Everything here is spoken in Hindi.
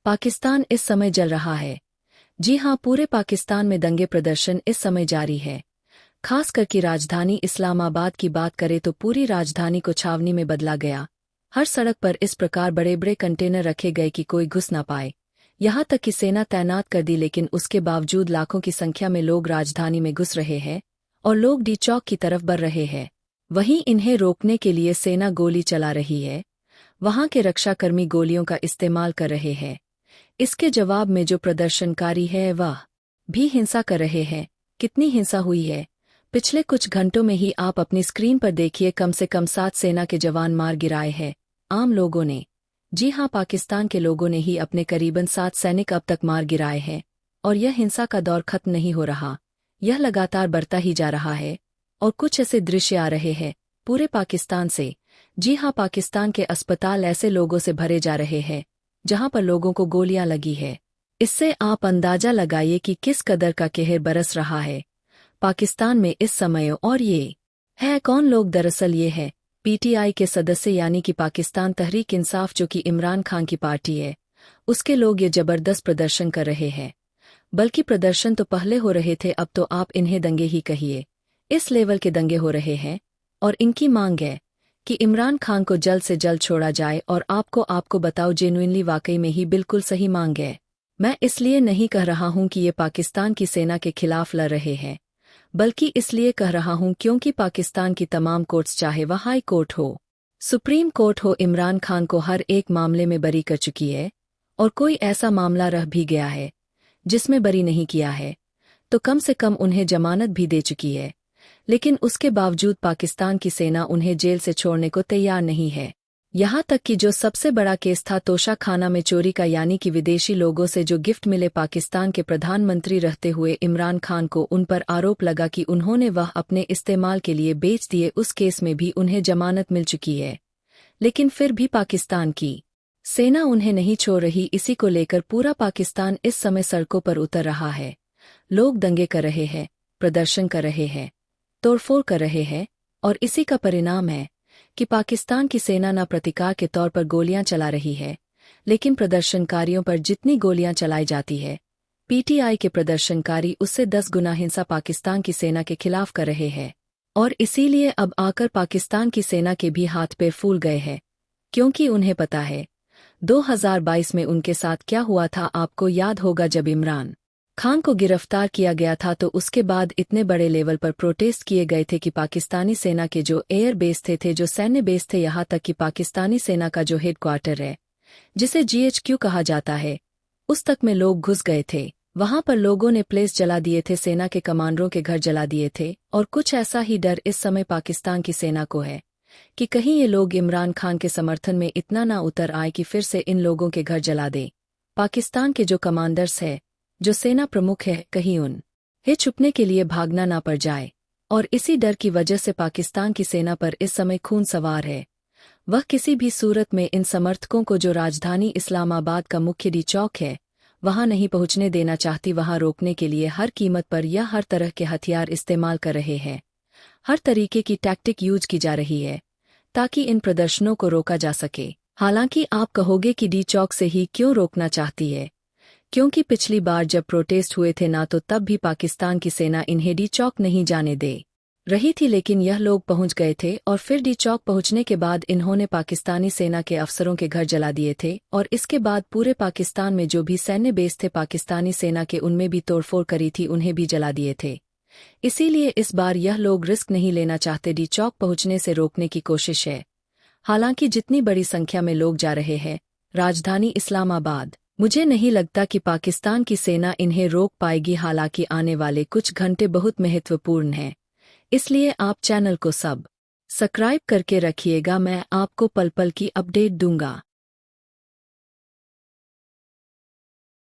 पाकिस्तान इस समय जल रहा है। जी हां, पूरे पाकिस्तान में दंगे प्रदर्शन इस समय जारी है। खास करके राजधानी इस्लामाबाद की बात करें तो पूरी राजधानी को छावनी में बदला गया। हर सड़क पर इस प्रकार बड़े बड़े कंटेनर रखे गए कि कोई घुस ना पाए। यहां तक कि सेना तैनात कर दी, लेकिन उसके बावजूद लाखों की संख्या में लोग राजधानी में घुस रहे हैं और लोग डी चौक की तरफ बढ़ रहे हैं। वहीं इन्हें रोकने के लिए सेना गोली चला रही है। वहां के रक्षाकर्मी गोलियों का इस्तेमाल कर रहे हैं। इसके जवाब में जो प्रदर्शनकारी है वह भी हिंसा कर रहे हैं। कितनी हिंसा हुई है पिछले कुछ घंटों में ही आप अपनी स्क्रीन पर देखिए। कम से कम 7 सेना के जवान मार गिराए हैं आम लोगों ने। जी हां, पाकिस्तान के लोगों ने ही अपने करीबन 7 सैनिक अब तक मार गिराए हैं। और यह हिंसा का दौर खत्म नहीं हो रहा, यह लगातार बढ़ता ही जा रहा है। और कुछ ऐसे दृश्य आ रहे हैं पूरे पाकिस्तान से। जी हां, पाकिस्तान के अस्पताल ऐसे लोगों से भरे जा रहे हैं जहां पर लोगों को गोलियां लगी है। इससे आप अंदाजा लगाइए कि किस कदर का कहर बरस रहा है पाकिस्तान में इस समय। और ये है कौन लोग? दरअसल ये है पीटीआई के सदस्य, यानी कि पाकिस्तान तहरीक इंसाफ, जो कि इमरान खान की पार्टी है। उसके लोग ये जबरदस्त प्रदर्शन कर रहे हैं। बल्कि प्रदर्शन तो पहले हो रहे थे, अब तो आप इन्हें दंगे ही कहिए। इस लेवल के दंगे हो रहे हैं और इनकी मांग है कि इमरान खान को जल्द से जल्द छोड़ा जाए। और आपको बताओ, जेन्युइनली वाकई में ही बिल्कुल सही मांग है। मैं इसलिए नहीं कह रहा हूं कि ये पाकिस्तान की सेना के खिलाफ लड़ रहे हैं, बल्कि इसलिए कह रहा हूं क्योंकि पाकिस्तान की तमाम कोर्ट्स, चाहे वह हाई कोर्ट हो, सुप्रीम कोर्ट हो, इमरान खान को हर एक मामले में बरी कर चुकी है। और कोई ऐसा मामला रह भी गया है जिसमें बरी नहीं किया है तो कम से कम उन्हें जमानत भी दे चुकी है। लेकिन उसके बावजूद पाकिस्तान की सेना उन्हें जेल से छोड़ने को तैयार नहीं है। यहां तक कि जो सबसे बड़ा केस था तोशा खाना में चोरी का, यानी कि विदेशी लोगों से जो गिफ्ट मिले पाकिस्तान के प्रधानमंत्री रहते हुए इमरान खान को, उन पर आरोप लगा कि उन्होंने वह अपने इस्तेमाल के लिए बेच दिए। उस केस में भी उन्हें जमानत मिल चुकी है। लेकिन फिर भी पाकिस्तान की सेना उन्हें नहीं छोड़ रही। इसी को लेकर पूरा पाकिस्तान इस समय सड़कों पर उतर रहा है। लोग दंगे कर रहे हैं, प्रदर्शन कर रहे हैं, तोड़फोड़ कर रहे हैं। और इसी का परिणाम है कि पाकिस्तान की सेना न प्रतिकार के तौर पर गोलियां चला रही है, लेकिन प्रदर्शनकारियों पर जितनी गोलियां चलाई जाती है, पीटीआई के प्रदर्शनकारी उससे 10 गुना हिंसा पाकिस्तान की सेना के खिलाफ कर रहे हैं। और इसीलिए अब आकर पाकिस्तान की सेना के भी हाथ पैर फूल गए हैं, क्योंकि उन्हें पता है 2022 में उनके साथ क्या हुआ था। आपको याद होगा, जब इमरान खान को गिरफ्तार किया गया था तो उसके बाद इतने बड़े लेवल पर प्रोटेस्ट किए गए थे कि पाकिस्तानी सेना के जो एयर बेस थे, जो सैन्य बेस थे, यहाँ तक कि पाकिस्तानी सेना का जो हेडक्वार्टर है, जिसे जीएचक्यू कहा जाता है, उस तक में लोग घुस गए थे। वहां पर लोगों ने प्लेस जला दिए थे, सेना के कमांडरों के घर जला दिए थे। और कुछ ऐसा ही डर इस समय पाकिस्तान की सेना को है कि कहीं ये लोग इमरान खान के समर्थन में इतना ना उतर आए कि फिर से इन लोगों के घर जला दे। पाकिस्तान के जो कमांडर्स है, जो सेना प्रमुख है, कहीं उन्हें छुपने के लिए भागना ना पड़ जाए। और इसी डर की वजह से पाकिस्तान की सेना पर इस समय खून सवार है। वह किसी भी सूरत में इन समर्थकों को, जो राजधानी इस्लामाबाद का मुख्य डी चौक है, वहां नहीं पहुंचने देना चाहती। वहां रोकने के लिए हर कीमत पर यह हर तरह के हथियार इस्तेमाल कर रहे हैं। हर तरीके की टैक्टिक यूज की जा रही है ताकि इन प्रदर्शनों को रोका जा सके। हालांकि आप कहोगे कि डी चौक से ही क्यों रोकना चाहती है, क्योंकि पिछली बार जब प्रोटेस्ट हुए थे ना, तो तब भी पाकिस्तान की सेना इन्हें डी चौक नहीं जाने दे रही थी, लेकिन यह लोग पहुंच गए थे। और फिर डी चौक पहुंचने के बाद इन्होंने पाकिस्तानी सेना के अफसरों के घर जला दिए थे। और इसके बाद पूरे पाकिस्तान में जो भी सैन्य बेस थे पाकिस्तानी सेना के, उनमें भी तोड़फोड़ करी थी, उन्हें भी जला दिए थे। इसीलिए इस बार यह लोग रिस्क नहीं लेना चाहते, डी चौक पहुंचने से रोकने की कोशिश है। हालांकि जितनी बड़ी संख्या में लोग जा रहे हैं राजधानी इस्लामाबाद, मुझे नहीं लगता कि पाकिस्तान की सेना इन्हें रोक पाएगी। हालांकि आने वाले कुछ घंटे बहुत महत्वपूर्ण हैं, इसलिए आप चैनल को सब्सक्राइब करके रखिएगा। मैं आपको पल पल की अपडेट दूंगा।